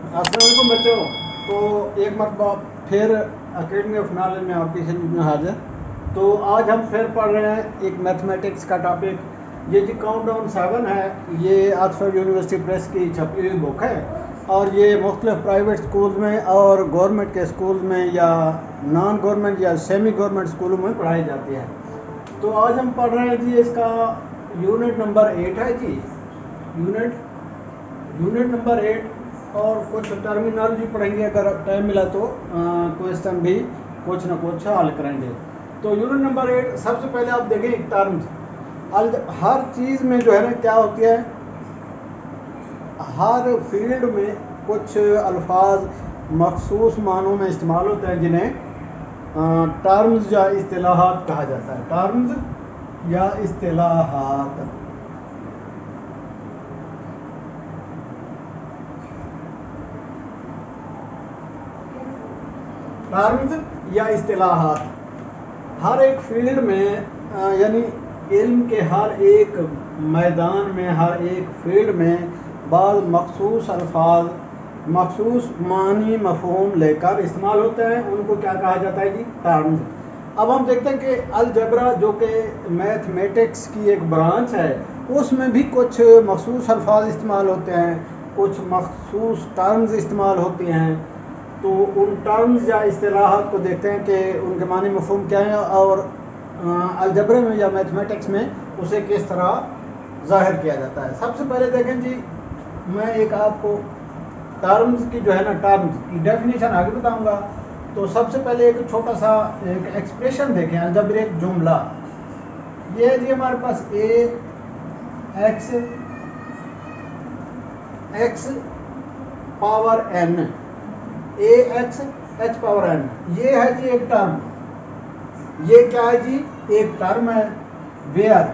अस्सलाम वालेकुम बच्चों। तो एक मरतबा फिर अकेडमी ऑफ नॉलेज में आपकी खिदमत में हाजिर। तो आज हम फिर पढ़ रहे हैं एक मैथमेटिक्स का टॉपिक। ये जी काउंटडाउन 7 है। ये ऑक्सफोर्ड यूनिवर्सिटी प्रेस की छपी हुई बुक है और ये मुख्तलिफ प्राइवेट स्कूल्स में और गवर्नमेंट के स्कूल्स में या नॉन गवर्नमेंट या सेमी गवर्नमेंट स्कूलों में पढ़ाई जाती है। तो आज हम पढ़ रहे हैं जी इसका यूनिट नंबर 8 है जी। यूनिट यूनिट नंबर 8 और कुछ टर्मिनोलॉजी पढ़ेंगे, अगर टाइम मिला तो क्वेश्चन भी कुछ ना कुछ हल करेंगे। तो यूनिट नंबर 8 सबसे पहले आप देखें टर्म्स। हर चीज़ में जो है ना क्या होती है, हर फील्ड में कुछ अल्फाज मखसूस मानों में इस्तेमाल होते हैं जिन्हें टर्म्स या इस्तिलाहात कहा जाता है। टर्म्स या इस्तिलाहात। टर्म्स या इस्तिलाहात हर एक फील्ड में यानी इल्म के हर एक मैदान में, हर एक फील्ड में बाद मखसूस अल्फाज मखसूस मानी मफहूम लेकर इस्तेमाल होते हैं। उनको क्या कहा जाता है जी? टर्म्स। अब हम देखते हैं कि अलजबरा जो कि मैथमेटिक्स की एक ब्रांच है, उसमें भी कुछ मखसूस अल्फाज इस्तेमाल होते हैं, कुछ मखसूस टर्म्स इस्तेमाल होती हैं। तो उन टर्म्स या इस्तिलाहात को देखते हैं कि उनके मानी मफहूम क्या है और अलजबरे में या मैथमेटिक्स में उसे किस तरह ज़ाहिर किया जाता है। सबसे पहले देखें जी, मैं एक आपको टर्म्स की जो है ना टर्म्स की डेफिनेशन आगे बताऊंगा। तो सबसे पहले एक छोटा सा एक एक्सप्रेशन देखें, अलजबरिक जुमला। ये है जी हमारे पास ए एक्स एक्स पावर एन, ए एक्स एच पावर एन, ये है जी एक टर्म। ये क्या है जी? एक टर्म है। Where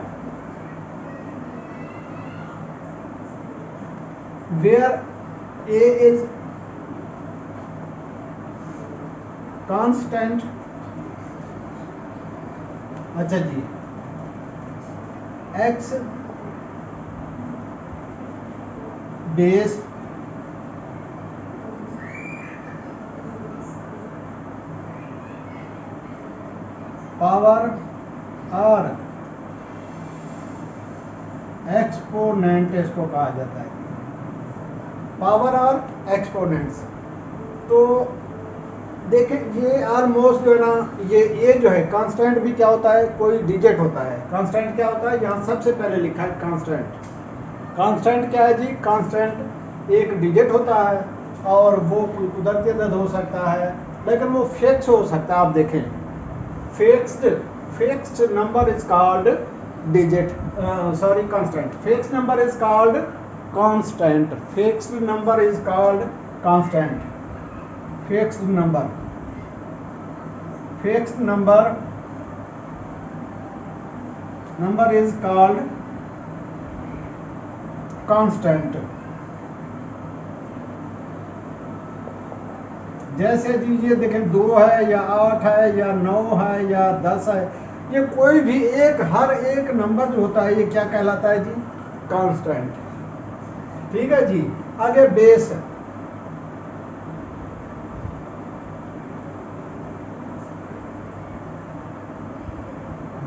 where a is constant. अच्छा जी, एक्स बेस पावर और एक्सपोनेंट इसको कहा जाता है। पावर और एक्सपोनेंट्स। तो देखें ये ऑलमोस्ट जो है ना, ये जो है कांस्टेंट भी क्या होता है? कोई डिजिट होता है। कांस्टेंट क्या होता है? यहाँ सबसे पहले लिखा है कांस्टेंट। कांस्टेंट क्या है जी? कांस्टेंट एक डिजिट होता है और वो कोई कुदरती अदद हो सकता है, लेकिन वो फिक्स हो सकता है। आप देखें fixed fixed number is called digit, sorry constant. Fixed number is called constant. Fixed number is called constant. Fixed number number is called constant. जैसे जी ये देखें 2 है या 8 है या 9 है या 10 है, ये कोई भी एक हर एक नंबर जो होता है ये क्या कहलाता है जी? कांस्टेंट। ठीक है जी। आगे base.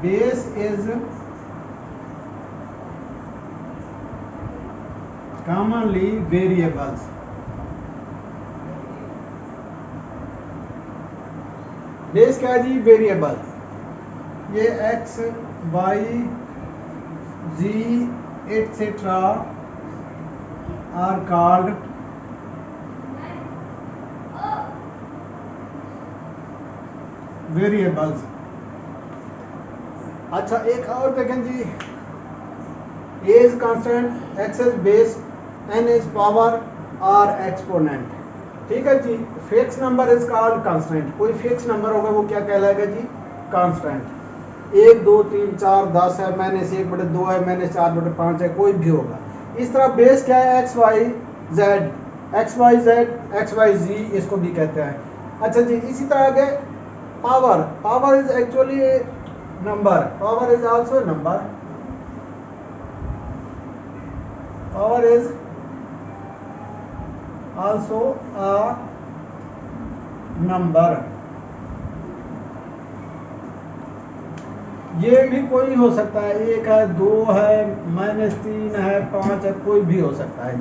Base is commonly variables। Base क्या है जी? वेरिएबल। ये x y z etcetera are called variables. अच्छा एक और देखें जी, a is constant, x is base, n is power और एक्सपोनेंट। ठीक है जी। Fix number is called constant. कोई फिक्स नंबर होगा वो क्या कहलाएगा जी? कांस्टेंट। 1 2 3 4 10 है, माइनस 1/2 है, माइनस 4/5 है, कोई भी होगा। इस तरह बेस क्या है? X y z, x y z, x y z इसको भी कहते हैं। अच्छा जी, इसी तरह आगे power. Power is actually number. Power is also number. Power is also a number. ये भी कोई हो सकता है, 1 है, 2 है, -3 है, 5 है, कोई भी हो सकता है।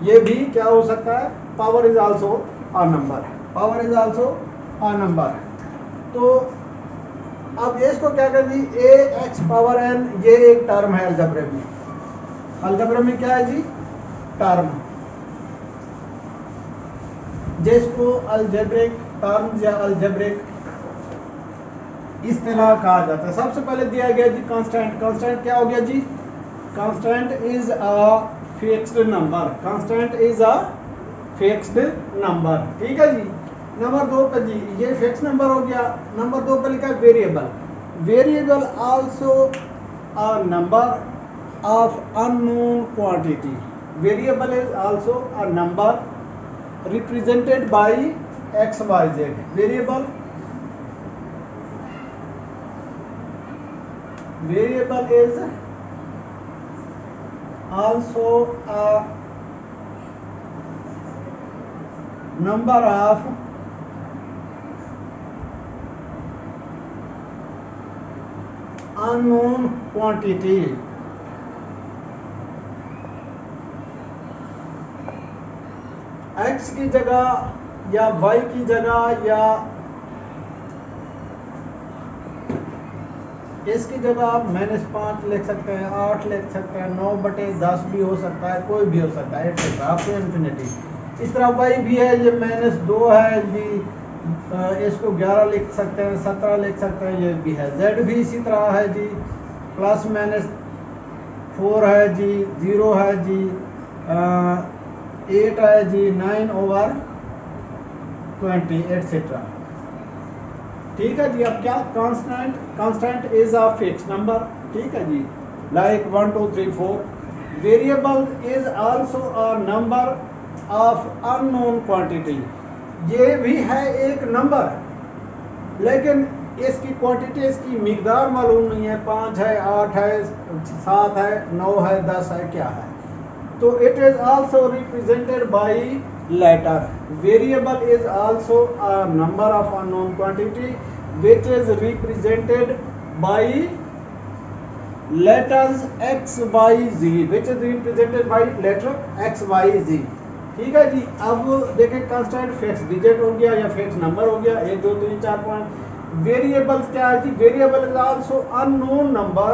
ये भी क्या हो सकता है, power is also a number. Power is also a number. तो अब इसको क्या कर दी, ax पावर n, ये एक टर्म है अलजेब्रा में। अलजेब्रा में क्या है जी, टर्म, जिसको अलजेब्रिक टर्म्स या अलजेब्रिक इस्तेलाह कहा जाता है। सबसे पहले दिया गया जी कांस्टेंट। कांस्टेंट क्या हो गया जी, constant is a fixed number. Constant is a fixed number, ठीक है जी। नंबर 2 पे जी, ये फिक्स नंबर हो गया। नंबर 2 पे लिखा है variable. Variable also a number of unknown quantity. Variable is also a number represented by x y z. Variable is also a number of unknown quantity। x की जगह या y की जगह या इसकी जगह आप -5 लिख सकते हैं, 8 लिख सकते हैं, 9/10 भी हो सकता है, कोई भी हो सकता है, आपको इन्फिनिटी। इस तरह y भी है, ये -2 है जी, इसको 11 लिख सकते हैं, 17 लिख सकते हैं, ये भी है। z भी इसी तरह है जी, +-4 है जी, 0 है जी, 8 है जी, 9/20 एटसेट्रा। ठीक है जी। अब क्या, constant, constant is a fix number, ठीक है जी, like 1 2 3 4। Variable is also a number of unknown quantity. ये भी है एक नंबर, लेकिन इसकी क्वांटिटी, इसकी मिकदार मालूम नहीं है, 5 है, 8 है, 7 है, 9 है, 10 है, क्या है। तो it is also represented by letter। variable is also a number of unknown quantity which is represented by letters x y z, which is represented by letter x y z। ठीक है जी। अब देखें, कांस्टेंट फिक्स डिजिट हो गया या fix number हो गया, 1 2 3 4 5। वेरिएबल क्या है जी, variable is also unknown number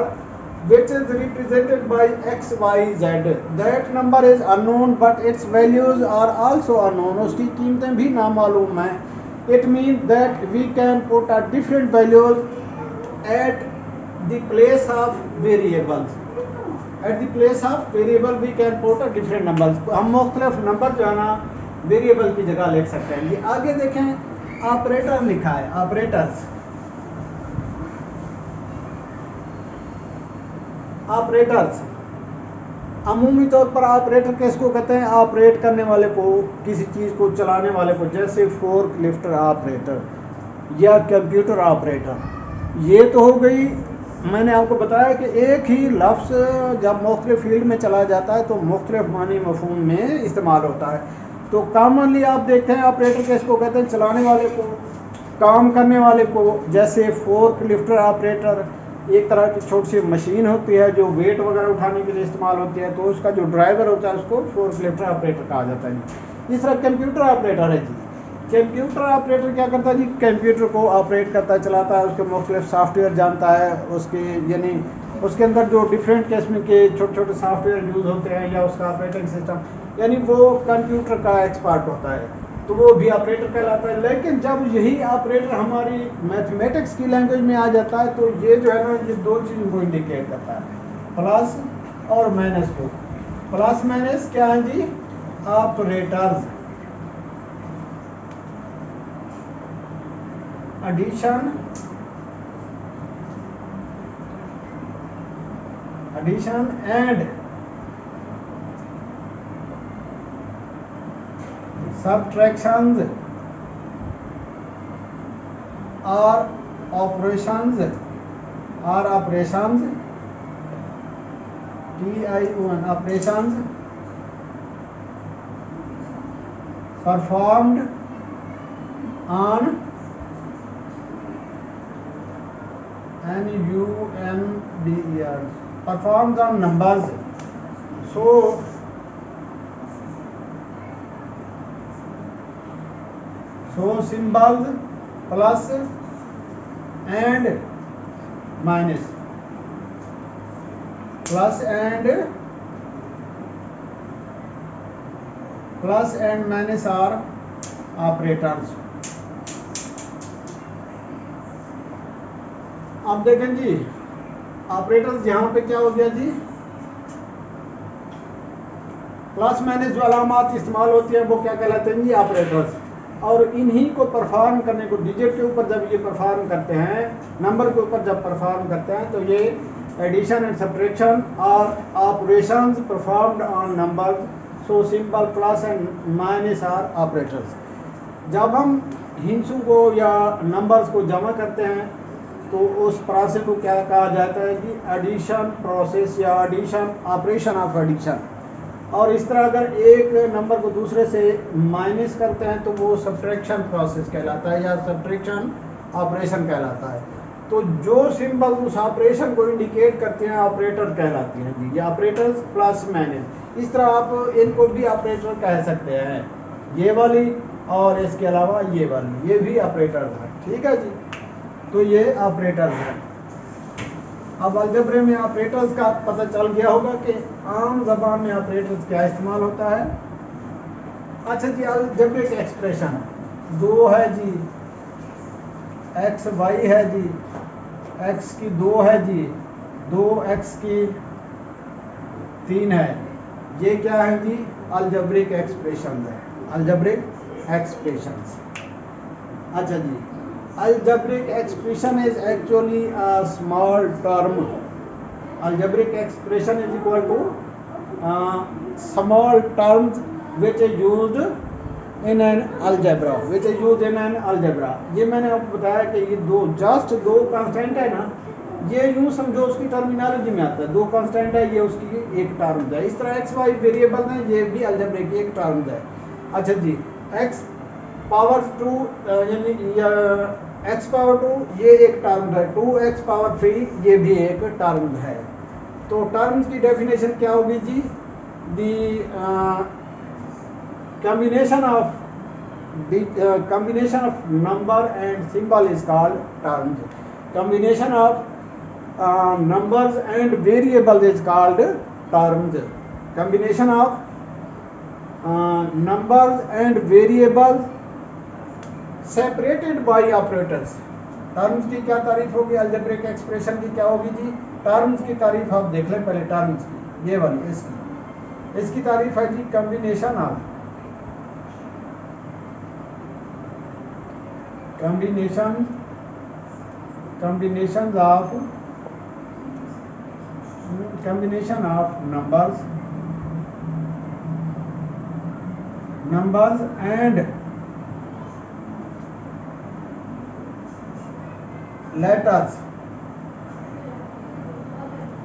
which is represented by x y z। that number is unknown but its values are also unknown। उसकी कीमतें भी नामालूम हैं। it means that we can put a different values at the place of variables। at the place of variable we can put a different numbers। हम मुख्तलिफ number जो है ना variable की जगह लिख सकते हैं। ये आगे देखें, ऑपरेटर लिखा है, ऑपरेटर्स। ऑपरेटर्स अमूमी तौर पर ऑपरेटर किसको कहते हैं, ऑपरेट करने वाले को, किसी चीज़ को चलाने वाले को, जैसे फोर्क लिफ्टर ऑपरेटर या कंप्यूटर ऑपरेटर। ये तो हो गई, मैंने आपको बताया कि एक ही लफ्ज़ जब मुख्तलिफ फील्ड में चला जाता है तो मुख्तलिफ मानी मफहूम में इस्तेमाल होता है। तो कॉमनली आप देखते हैं ऑपरेटर किसको कहते हैं, चलाने वाले को, काम करने वाले को। जैसे फोर्क लिफ्टर ऑपरेटर एक तरह की छोटी सी मशीन होती है जो वेट वगैरह उठाने के लिए इस्तेमाल होती है, तो उसका जो ड्राइवर होता है उसको फोर्क लिफ्टर ऑपरेटर कहा जाता है। इस तरह कंप्यूटर ऑपरेटर है जी। कंप्यूटर ऑपरेटर क्या करता है जी, कंप्यूटर को ऑपरेट करता है, चलाता है, उसके मुख्तलिफ सॉफ्टवेयर जानता है, उसके यानी उसके अंदर जो डिफरेंट किस्म के छोटे छोटे सॉफ्टवेयर यूज़ होते हैं या उसका ऑपरेटिंग सिस्टम, यानी वो कंप्यूटर का एक्सपर्ट होता है, तो वो भी ऑपरेटर कहलाता है। लेकिन जब यही ऑपरेटर हमारी मैथमेटिक्स की लैंग्वेज में आ जाता है तो ये जो है ना, ये दो चीज़ों को इंडिकेट करता है, प्लस और माइनस को। प्लस माइनस क्या है जी, operators. Addition, addition and subtractions or operations TION operations performed on NUMBER, performed on numbers. So symbols plus and minus, plus and minus are operators. अब देखें जी ऑपरेटर्स यहाँ पे क्या हो गया जी, प्लस माइनस जो अलामात इस्तेमाल होती है वो क्या कहलाते हैं जी, ऑपरेटर्स। और इन्हीं को परफॉर्म करने को डिजिट के ऊपर जब ये परफॉर्म करते हैं, नंबर के ऊपर जब परफॉर्म करते हैं, तो ये एडिशन एंड सब्ट्रैक्शन और operations performed on number, so simple plus and minus are operators. जब हम हिंसों को या नंबर्स को जमा करते हैं तो उस प्रोसेस को क्या कहा जाता है कि एडिशन प्रोसेस या एडिशन ऑपरेशन ऑफ एडिशन। और इस तरह अगर एक नंबर को दूसरे से माइनस करते हैं तो वो सब्ट्रैक्शन प्रोसेस कहलाता है या सब्ट्रैक्शन ऑपरेशन कहलाता है। तो जो सिंबल उस ऑपरेशन को इंडिकेट करते हैं ऑपरेटर कहलाती हैं जी, ये ऑपरेटर्स प्लस माइनस। इस तरह आप इनको भी ऑपरेटर कह सकते हैं, ये वाली और इसके अलावा ये वाली, ये भी ऑपरेटर्स हैं, ठीक है जी। तो ये ऑपरेटर्स हैं। अब अलजेब्रे में ऑपरेटर्स का पता चल गया होगा कि आम जबान में ऑपरेटर्स क्या इस्तेमाल होता है। अच्छा जी, अलजेब्रिक एक्सप्रेशन दो है जी, एक्स वाई है जी, एक्स की 2 है जी, 2x की 3 है, ये क्या है जी, अलजेब्रिक एक्सप्रेशन है, अलजेब्रिक एक्सप्रेशंस। अच्छा जी, algebraic expression is actually a small term. Algebraic expression is equal to small terms which is used in an algebra, which is used in an algebra। ये मैंने आपको बताया कि ये दो कांस्टेंट है ना, ये यूं समझो उसकी टर्मिनोलॉजी में आता है, दो कांस्टेंट है, ये उसकी एक टर्म है। इस तरह एक्स वाई वेरिएबल है, ये भी अलजेब्रा की एक टर्म है। अच्छा जी, एक्स पावर 2 यानी एक्स पावर 2 ये एक टर्म है, 2x पावर 3 ये भी एक टर्म है। तो टर्म्स की डेफिनेशन क्या होगी जी, दी combination of number and symbol is called terms. Combination of numbers and variables is called terms. Combination of numbers and variables separated by operators। Terms की क्या तारीफ होगी, अलजेब्रिक एक्सप्रेशन की क्या होगी जी, टर्म्स की तारीफ आप देख लें पहले। टर्म्स की ये वाली इसकी तारीफ है जी, combination of numbers and letters,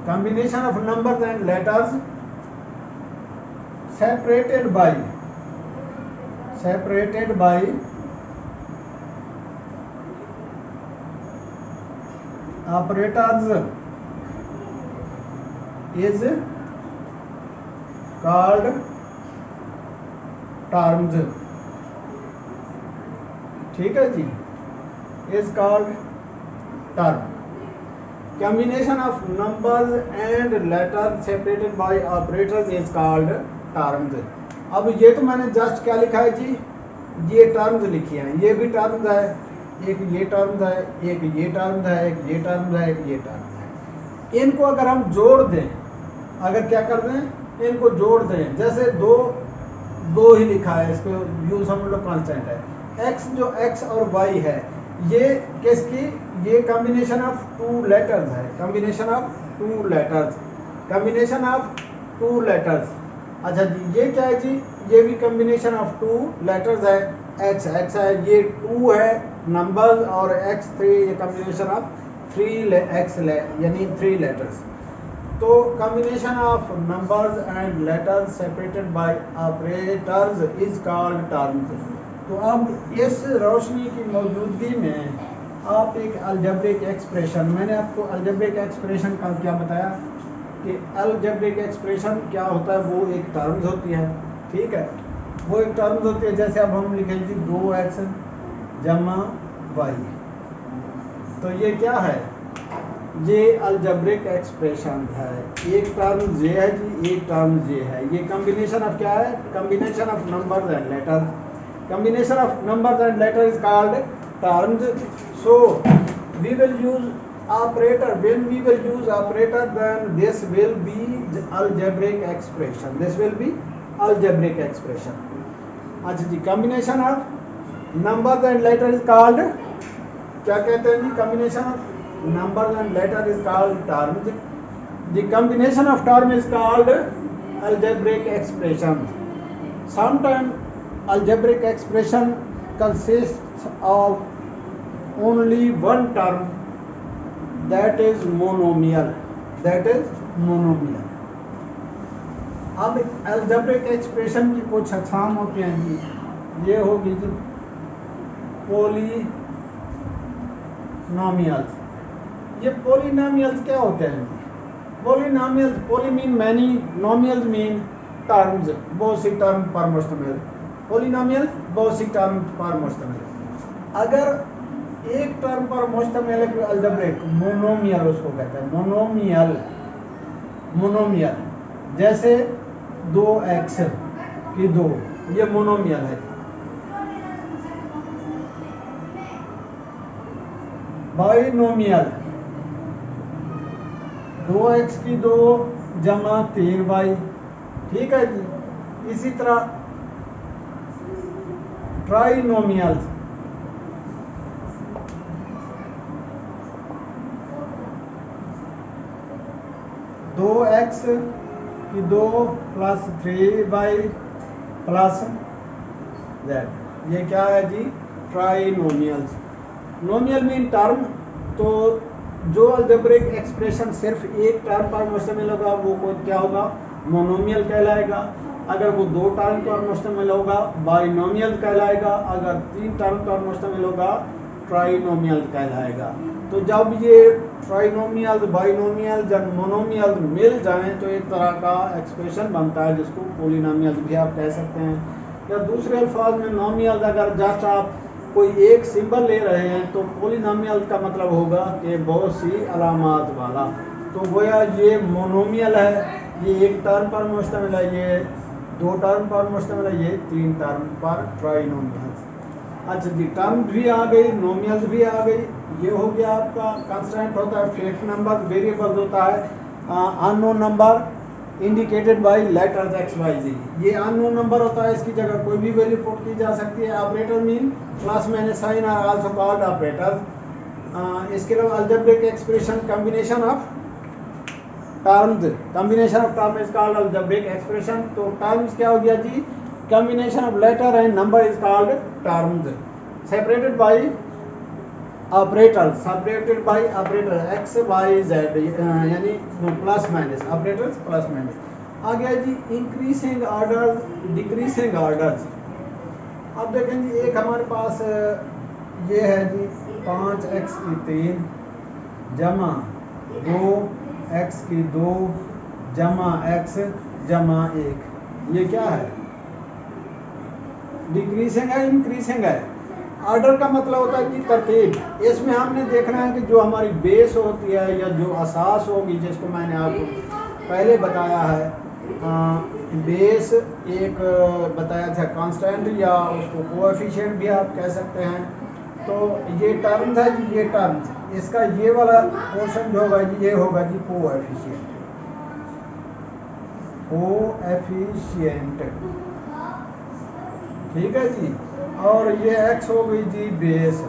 combination of numbers and letters separated by operators is called terms। ठीक है जी, is called term। combination of numbers and letters separated by operators is called terms। अब ये तो मैंने जस्ट क्या लिखा है जी, ये टर्म्स लिखी हैं, ये भी टर्म्स है, एक ये टर्म्स है, एक ये टर्म्स है, एक ये टर्म्स है, एक ये टर्म्स है। इनको अगर हम जोड़ दें, अगर क्या कर दें, इनको जोड़ दें, जैसे दो ही लिखा है, इसको यूं समझ लो कांस्टेंट है, x जो x और y है, ये किसकी, ये कॉम्बिनेशन ऑफ टू लेटर्स है, कॉम्बिनेशन ऑफ टू लेटर्स। अच्छा जी, ये क्या है जी, ये भी कॉम्बिनेशन ऑफ टू लेटर्स है, x है, ये 2 है नंबर्स, और x 3, ये कॉम्बिनेशन ऑफ 3 x यानी 3 लेटर्स। तो combination of numbers and letters separated by operators is called terms. तो अब इस रोशनी की मौजूदगी में आप एक अलजेब्रिक एक्सप्रेशन, मैंने आपको अलजेब्रिक एक्सप्रेशन का क्या बताया कि अलजेब्रिक एक्सप्रेशन क्या होता है, वो एक टर्म्स होती है, ठीक है, वो एक टर्म्स होती है। जैसे अब हम लिखेंगे 2x जमा y, तो ये क्या है, ये अलजेब्रिक एक्सप्रेशन है। एक टर्म ये है जी, एक टर्म ये है। ये कॉम्बिनेशन ऑफ क्या है, combination of numbers and letters. Combination of numbers and later is called terms. So we will use operator. When we will use operator, then this will be algebraic expression. This will be algebraic expression. अच्छा जी, combination of numbers and letter is called, क्या कहते हैं जी, combination of numbers and letter is called terms. The combination of term is called algebraic expression. Sometimes algebraic expression consists of only one term, that is monomial, that is monomial. अब algebraic expression की कुछ अकसाम होती हैं जी, ये होगी जी polynomials. ये polynomials क्या होते हैं, पोलिनोमियल्स, पोली मीन मैनी, नोमियल्स मीन टर्म्स, बहुत सी टर्म पर मुश्तमिल। पोलिनोमियल बहुत सी टर्म पर मुश्तमिल। अगर एक टर्म पर मुश्तमिल है अलजेब्रिक, मोनोमियल उसको कहते हैं, मोनोमियल। मोनोमियल जैसे 2x की 2, ये मोनोमियल है। बाइनोमियल 2x की 2 जमा 3y, ठीक है जी। इसी तरह ट्राइनोमियल 2x की 2 प्लस 3y प्लस z, ये क्या है जी, ट्राइनोमियल्स। नोमियल mean term. तो जो अलजेब्रिक एक्सप्रेशन सिर्फ एक टर्म पर मुश्तमिल होगा वो क्या होगा, मोनोमियल कहलाएगा। अगर वो 2 टर्म पर मुश्तमिल होगा बाइनोमियल कहलाएगा। अगर 3 टर्म पर मुश्तमिल होगा ट्राइनोमियल कहलाएगा। तो जब ये ट्राइनोमियल, बाइनोमियल, जब मोनोमियल मिल जाएं तो एक तरह का एक्सप्रेशन बनता है जिसको पोलिनोमियल भी आप कह सकते हैं। या दूसरे अल्फाज में नोमियल, अगर जस्ट आप कोई एक सिंबल ले रहे हैं तो पोलिनोमियल का मतलब होगा कि बहुत सी अलामात वाला। तो गोया ये मोनोमियल है, ये एक टर्म पर मुश्तमिल है, ये 2 टर्म पर मुश्तमिल है, ये 3 टर्म पर ट्राइनोमियल। अच्छा जी, टर्म भी आ गई, नोमियल्स भी आ गई। ये हो गया आपका कंस्टेंट होता है, फिक्स्ड नंबर, वेरिएबल होता है, unknown number indicated by letters x y z. ये अननोन नंबर होता है, इसकी जगह कोई भी वैल्यू पुट की जा सकती है। Operator mean plus minus sign are also called operator. इसके अलावा algebraic expression combination of terms, combination of term is called algebraic expression. तो टर्म्स क्या हो गया जी, combination of letter and number is called terms, separated by operators, separated by operator x y z, यानी plus minus, operators plus minus. आ गया जी increasing order, decreasing orders. अब देखें जी, एक हमारे पास ये है जी 5x की 3 जमा 2x की 2 जमा x जमा 1, ये क्या है, डिक्रीजिंग है, इंक्रीजिंग है। ऑर्डर का मतलब होता है कि तरतीब। इसमें हमने देखना है कि जो हमारी बेस होती है या जो असास होगी, जिसको मैंने आपको पहले बताया है, बेस एक बताया था कांस्टेंट, या उसको कोएफिशिएंट भी आप कह सकते हैं। तो ये टर्म्स है जी, ये टर्म्स, इसका ये वाला पोर्शन जो होगा जी, ये होगा जी कोएफिशिएंट, कोएफिशिएंट, ठीक है जी। और ये x हो गई जी बेस,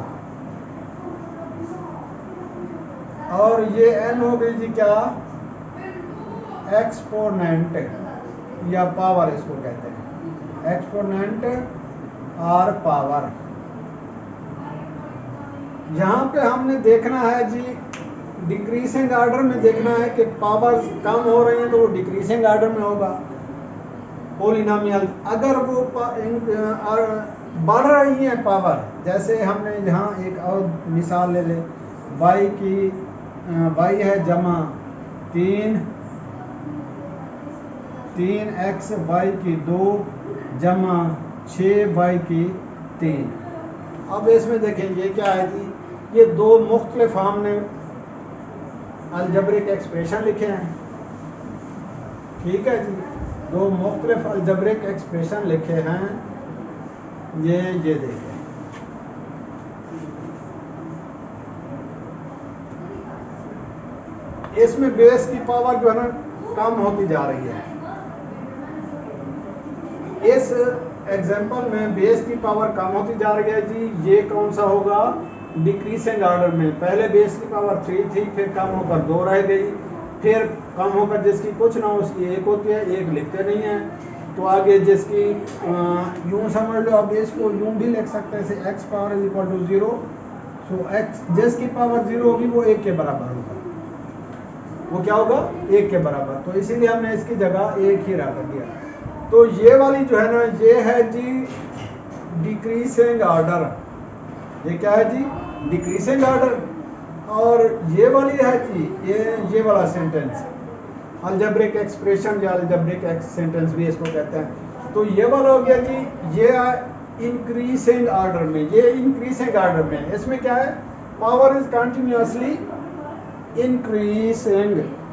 और ये n हो गई जी क्या, एक्सपोनेंट या पावर, इसको कहते हैं एक्सपोनेंट और पावर। यहाँ पे हमने देखना है जी डिक्रीजिंग आर्डर में देखना है कि पावर कम हो रही है तो वो डिक्रीजिंग आर्डर में होगा पोलिनोमियल। अगर वो बढ़ रही है पावर, जैसे हमने यहाँ एक और मिसाल ले ले, y है जमा 3x y की 2 जमा 6y की 3। अब इसमें देखेंगे क्या है जी, ये दो मुख्तलिफ हमने अलजबरिक एक्सप्रेशन लिखे हैं। ठीक है जी, दो मुख्तलिफ अलजबरिक एक्सप्रेशन लिखे हैं। ये देखें, इसमें बेस की पावर जो है ना कम होती जा रही है। इस एग्जांपल में बेस की पावर कम होती जा रही है जी। ये कौन सा होगा, डिक्रीजिंग आर्डर में। पहले बेस की पावर 3 थी, फिर कम होकर 2 रह गई, फिर कम होकर जिसकी कुछ ना उसकी 1 होती है, 1 लिखते नहीं है। तो आगे जिसकी यूं समझ लो, अब इसको यूं भी लिख सकते हैं, x power is equal to 0। So x जिसकी पावर 0 होगी वो 1 के बराबर होगा। वो क्या होगा, 1 के बराबर। तो इसीलिए हमने इसकी जगह 1 ही रख दिया। तो ये वाली जो है ना, ये है जी डिक्रीजिंग आर्डर। ये क्या है जी, डिक्रीजिंग आर्डर। और ये वाली है जी, ये वाला सेंटेंस अलजेब्रिक एक्सप्रेशन या अलजेब्रिक सेंटेंस भी इसको कहते हैं। तो ये वाला हो गया जी, ये इंक्रीजिंग आर्डर में। ये इंक्रीजिंग आर्डर में, इसमें क्या है, power is continuously increasing.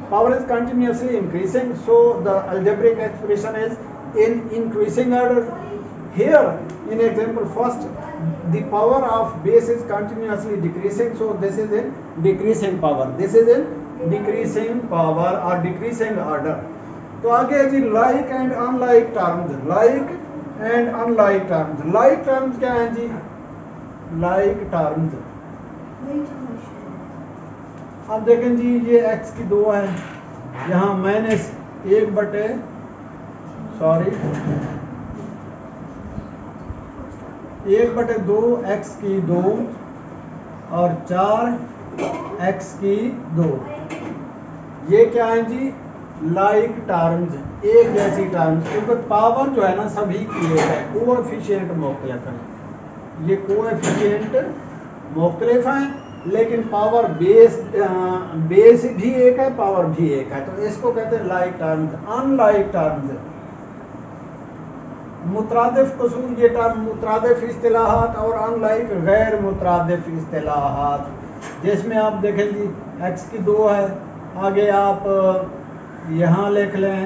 Power is continuously increasing, so the algebraic expression is in increasing order. Here in example first, the power of base is continuously decreasing, so this is in decreasing power. This is in decreasing power or decreasing order. तो आगे जी like and unlike terms। like and unlike terms। like terms क्या है जी, like terms अब देखें जी, ये x की 2 है, यहाँ माइनस 1 बटे 2 x की 2 और 4 x की 2। ये क्या है जी, लाइक टर्म्स, एक जैसी टर्म्स। क्योंकि पावर जो है ना सभी की एक है, कोएफिशिएंट मुख्तलिफ है। ये कोएफिशिएंट मुख्तलिफ हैं, लेकिन पावर बेस भी एक है, पावर भी एक है। तो इसको कहते हैं लाइक टर्म्स। अनलाइक टर्म्स, मुतरादिफ कसूर, ये टर्म मुतरादिफ इस्तिलाहात, और अनलाइक गैर मुतरादिफ इस्तिलाहात। जिसमें आप देखें जी, x की 2 है, आगे आप यहाँ लिख लें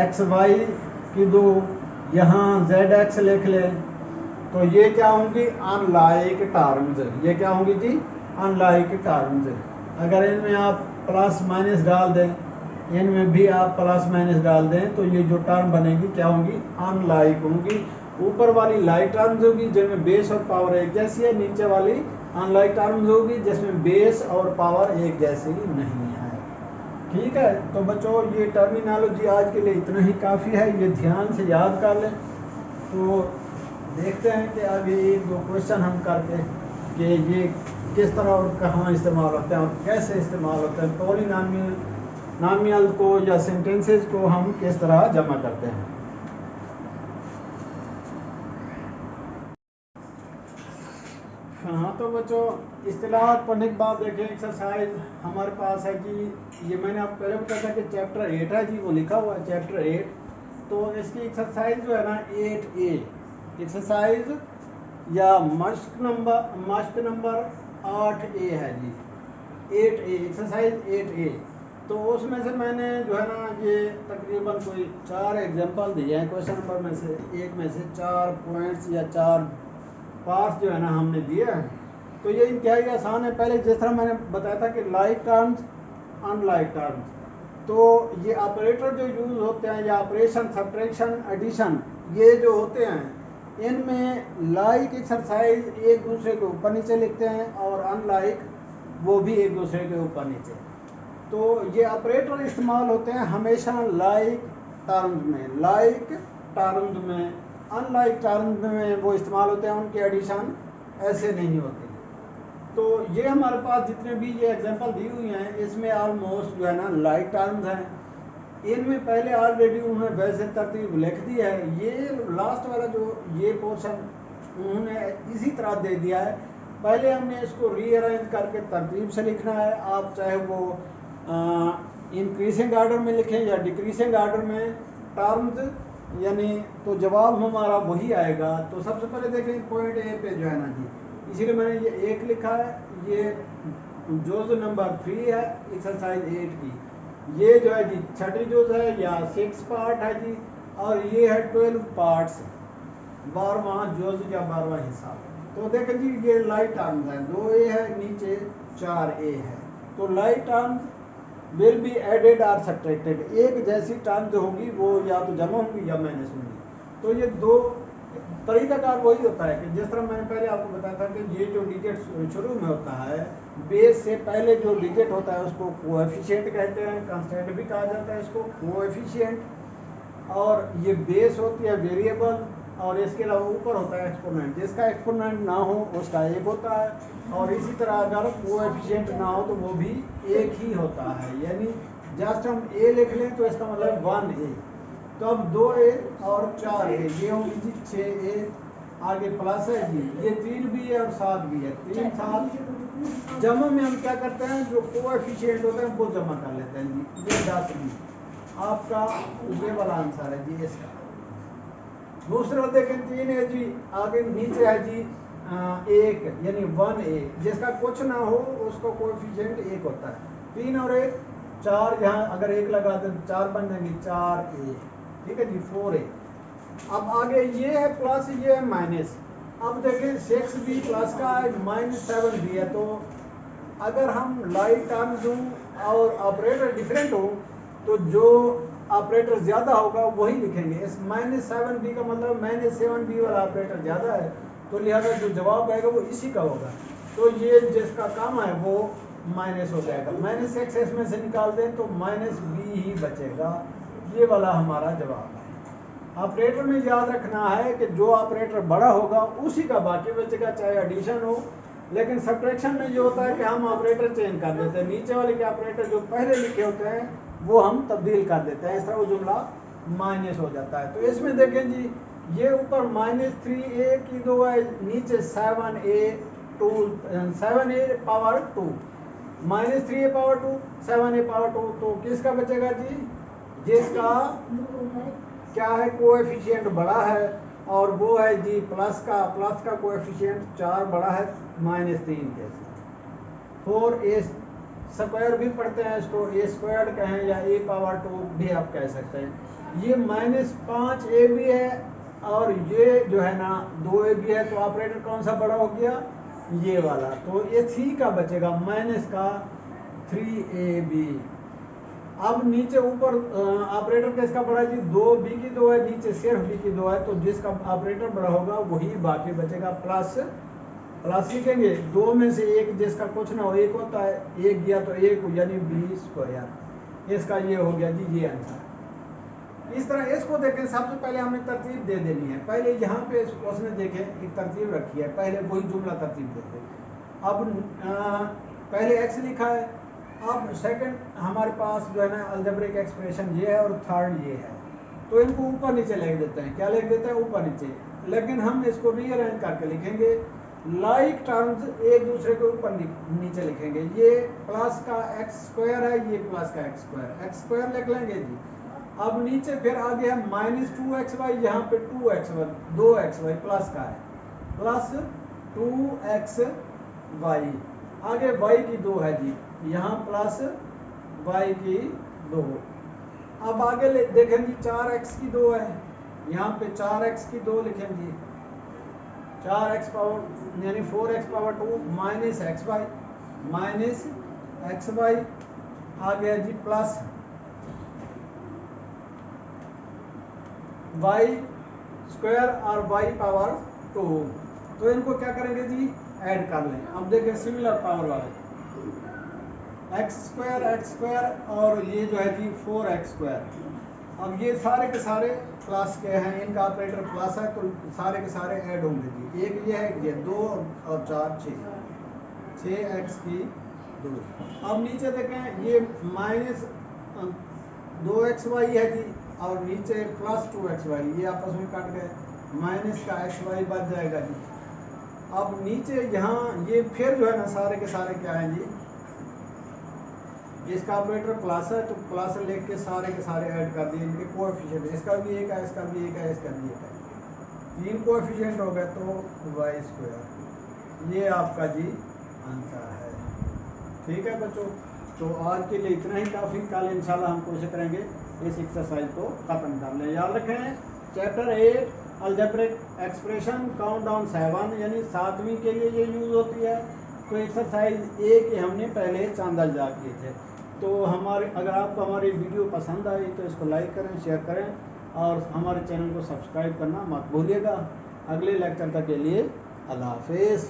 xy की 2, यहाँ zx लिख लें। तो ये क्या होंगी, अनलाइक टर्म्स। ये क्या होंगी जी, अनलाइक टर्म्स। अगर इनमें आप प्लस माइनस डाल दें, इनमें भी आप प्लस माइनस डाल दें, तो ये जो टर्म बनेगी क्या होंगी, अनलाइक होंगी। ऊपर वाली लाइक टर्म्स होगी जिनमें बेस और पावर एक जैसी है, नीचे वाली अनलाइक टर्म्स होगी जिसमें बेस और पावर एक जैसी नहीं है। ठीक है, तो बच्चों ये टर्मिनोलॉजी आज के लिए इतना ही काफ़ी है, ये ध्यान से याद कर लें। तो देखते हैं कि आगे 1-2 क्वेश्चन हम करके कि ये किस तरह और कहाँ इस्तेमाल होते हैं और कैसे इस्तेमाल होते हैं। पोलिनोमियल को या सेंटेंसेस को हम किस तरह जमा करते हैं। हाँ, तो बच्चों इस्तिलाहात पढ़ने के बाद देखें, एक्सरसाइज हमारे पास है कि ये मैंने आपको पहले बताया था कि चैप्टर 8 है जी, वो लिखा हुआ है चैप्टर 8। तो इसकी एक्सरसाइज जो है ना 8A एक्सरसाइज या मश्क नंबर 8A है जी, 8A एक्सरसाइज 8A। तो उसमें से मैंने जो है ना ये तकरीबन कोई 4 एग्जांपल दिए हैं। क्वेश्चन नंबर में से एक में से 4 पॉइंट्स या 4 पार्ट्स जो है ना हमने दिए हैं। तो ये इंतहाई आसान है। पहले जिस तरह मैंने बताया था कि लाइक टर्म्स, अनलाइक टर्म्स, तो ये ऑपरेटर जो यूज़ होते हैं या ऑपरेशन, सब्ट्रैक्शन, एडिशन, ये जो होते हैं, इनमें लाइक एक्सरसाइज एक दूसरे के ऊपर नीचे लिखते हैं और अनलाइक वो भी एक दूसरे के ऊपर नीचे। तो ये ऑपरेटर इस्तेमाल होते हैं हमेशा लाइक टर्म्स में, लाइक टर्म्स में। अनलाइक टर्म्स में वो इस्तेमाल होते हैं, उनके एडिशन ऐसे नहीं होते। तो ये हमारे पास जितने भी ये एग्जांपल दी हुई हैं इसमें ऑलमोस्ट जो है ना लाइक टर्म्स हैं। इनमें पहले ऑलरेडी उन्होंने वैसे तरतीब लिख दी है। ये लास्ट वाला जो ये पोर्शन उन्होंने इसी तरह दे दिया है। पहले हमने इसको रीअरेंज करके तरतीब से लिखना है। आप चाहे वो इंक्रीजिंग आर्डर में लिखें या डिक्रीजिंग आर्डर में टर्म्स यानी, तो जवाब हमारा वही आएगा। तो सबसे पहले देखें पॉइंट ए पे जो है ना जी, इसीलिए मैंने ये 1 लिखा है। ये जोज नंबर 3 है एक्सरसाइज 8 की। ये जो है जी छठी जोज है या 6 पार्ट है जी, और ये है 12 पार्ट्स, 12वां जोज या 12वां हिस्सा। तो देखें जी ये लाइट टर्म्स है, 2a है नीचे 4a है। तो like terms will be added or subtracted, एक जैसी टर्म जो होगी वो या तो जमा होंगी या माइनस होंगी। तो ये दो तरीकाकार वही होता है कि जिस तरह मैंने पहले आपको बताया था कि ये जो डिजिट शुरू में होता है, बेस से पहले जो डिजिट होता है उसको कोएफिशिएंट कहते हैं, कांस्टेंट भी कहा जाता है इसको कोएफिशिएंट। और ये बेस होती है वेरिएबल, और इसके अलावा ऊपर होता है एक्सपोनेंट। जिसका एक्सपोनेंट ना हो उसका एक होता है, और इसी तरह अगर कोएफिशिएंट ना हो तो वो भी एक ही होता है। यानी जस्ट हम a लिख लें तो इसका मतलब 1a। तो अब 2a और 4a ये होंगी जी 6a, आगे प्लस है जी, ये 3 भी है और 7 भी है, 3 7। जमा में हम क्या करते हैं, जो कोएफिशिएंट होते हैं वो जमा कर लेते हैं जी। ये 10 भी आपका ये वाला आंसर है जी इसका। दूसरा देखें 3 है जी, आगे नीचे है जी 1 यानी 1a, जिसका कुछ ना हो उसका कोएफिशिएंट 1 होता है। 3 और 1 4, यहाँ अगर 1 लगा दें 4 बन जाएंगे 4a, ठीक है जी 4a। अब आगे ये है प्लस, ये है माइनस। अब देखें 6 भी प्लस का है, -7 भी है। तो अगर हम लाइक टर्म्स दूं और ऑपरेटर डिफरेंट हो तो जो ऑपरेटर ज़्यादा होगा वही लिखेंगे। इस -7b का मतलब -7b वाला ऑपरेटर ज़्यादा है, तो लिहाजा जो जवाब आएगा वो इसी का होगा। तो ये जिसका कम है वो माइनस हो जाएगा। -6 इसमें से निकाल दें तो -b ही बचेगा। ये वाला हमारा जवाब है। ऑपरेटर में याद रखना है कि जो ऑपरेटर बड़ा होगा उसी का बाकी बचेगा, चाहे एडिशन हो। लेकिन सब्ट्रैक्शन में ये होता है कि हम ऑपरेटर चेंज कर देते हैं, नीचे वाले के ऑपरेटर जो पहले लिखे होते हैं वो हम तब्दील कर देते हैं, इस तरह वो जुमला माइनस हो जाता है। तो इसमें देखें जी ये ऊपर -3a की 2 है, नीचे 7a power 2, -3a power 2 7a power 2। तो किसका बचेगा जी, जिसका क्या है कोएफिशिएंट बड़ा है, और वो है जी प्लस का कोएफिशिएंट 4 बड़ा है -3 के। 4a स्क्वायर भी पढ़ते हैं इसको, a स्क्वायर्ड कहें या a पावर 2 भी आप कह सकते हैं। ये -5a भी है और ये जो है ना 2a भी है। तो ऑपरेटर कौन सा बड़ा हो गया, ये वाला। तो ये 3 का बचेगा, माइनस का 3ab। अब नीचे ऊपर ऑपरेटर किसका बड़ा है जी, 2b की 2 है, नीचे सिर्फ b की 2 है। तो जिसका ऑपरेटर बड़ा होगा वही बाकी बचेगा। प्लस लिखेंगे, 2 में से 1 जिसका कुछ ना हो 1 होता है, 1 गया तो 1 यानी b स्क्वायर। इसका ये हो गया जी ये आंसर। इस तरह इसको देखें, सबसे पहले हमें तरतीब दे देनी है। पहले यहाँ पे उसने देखें एक तरतीब रखी है, पहले वही जुमला तरतीब देते हैं। अब पहले x लिखा है, अब सेकंड हमारे पास जो है ना अलजेब्रिक एक्सप्रेशन ये है और थर्ड ये है। तो इनको ऊपर नीचे लिख देते हैं। क्या लिख देते हैं, ऊपर नीचे। लेकिन हम इसको रीअरेंज करके लिखेंगे। लाइक टर्म्स एक दूसरे के ऊपर नीचे लिखेंगे। ये प्लस का x स्क्वायर है, ये प्लस का x स्क्वायर लिख लेंगे जी। अब नीचे फिर आगे है -2xy, यहाँ पे 2xy प्लस का है, प्लस 2xy। आगे y की 2 है जी, यहाँ प्लस y की 2। अब आगे देखें जी 4x की 2 है, यहाँ पे 4x की 2 लिखेंगे। 4x पावर यानी 4x पावर 2 माइनस xy आ गया जी, प्लस y स्क्वायर और y पावर 2। तो इनको क्या करेंगे जी, ऐड कर लें। अब देखें सिमिलर पावर वाले x स्क्वायर और ये जो है जी 4x स्क्वायर। अब ये सारे के सारे प्लस के हैं, इनका ऑपरेटर प्लस है, तो सारे के सारे ऐड होंगे जी। एक ये है, ये 2 और 4 6। 6x की 2। अब नीचे देखें, ये माइनस 2xy है जी, और नीचे प्लस 2xy, ये आपस में कट गए, माइनस का xy बच जाएगा जी। अब नीचे यहाँ ये फिर जो है ना सारे के सारे क्या है जी, इसका ऑपरेटर प्लस है तो प्लस लेके के सारे ऐड कर दिए, इनके कोएफिशिएंट, इसका भी एक है, इसका भी एक है, इसका भी एक है, 3 कोएफिशिएंट हो गए तो y²। ये आपका जी आंसर है। ठीक है बच्चों, तो आज के लिए इतना ही काफ़ी। कल इंशाल्लाह हम कोशिश करेंगे इस एक्सरसाइज को खत्म कर लें। याद रखें, chapter 8 algebraic expression count down 7, यानी 7वीं के लिए ये यूज़ होती है। तो एक्सरसाइज ए के हमने पहले चांद अज्जा किए थे। तो अगर आपको हमारी वीडियो पसंद आई तो इसको लाइक करें, शेयर करें, और हमारे चैनल को सब्सक्राइब करना मत भूलिएगा। अगले लेक्चर तक के लिए अल्लाह हाफिज़।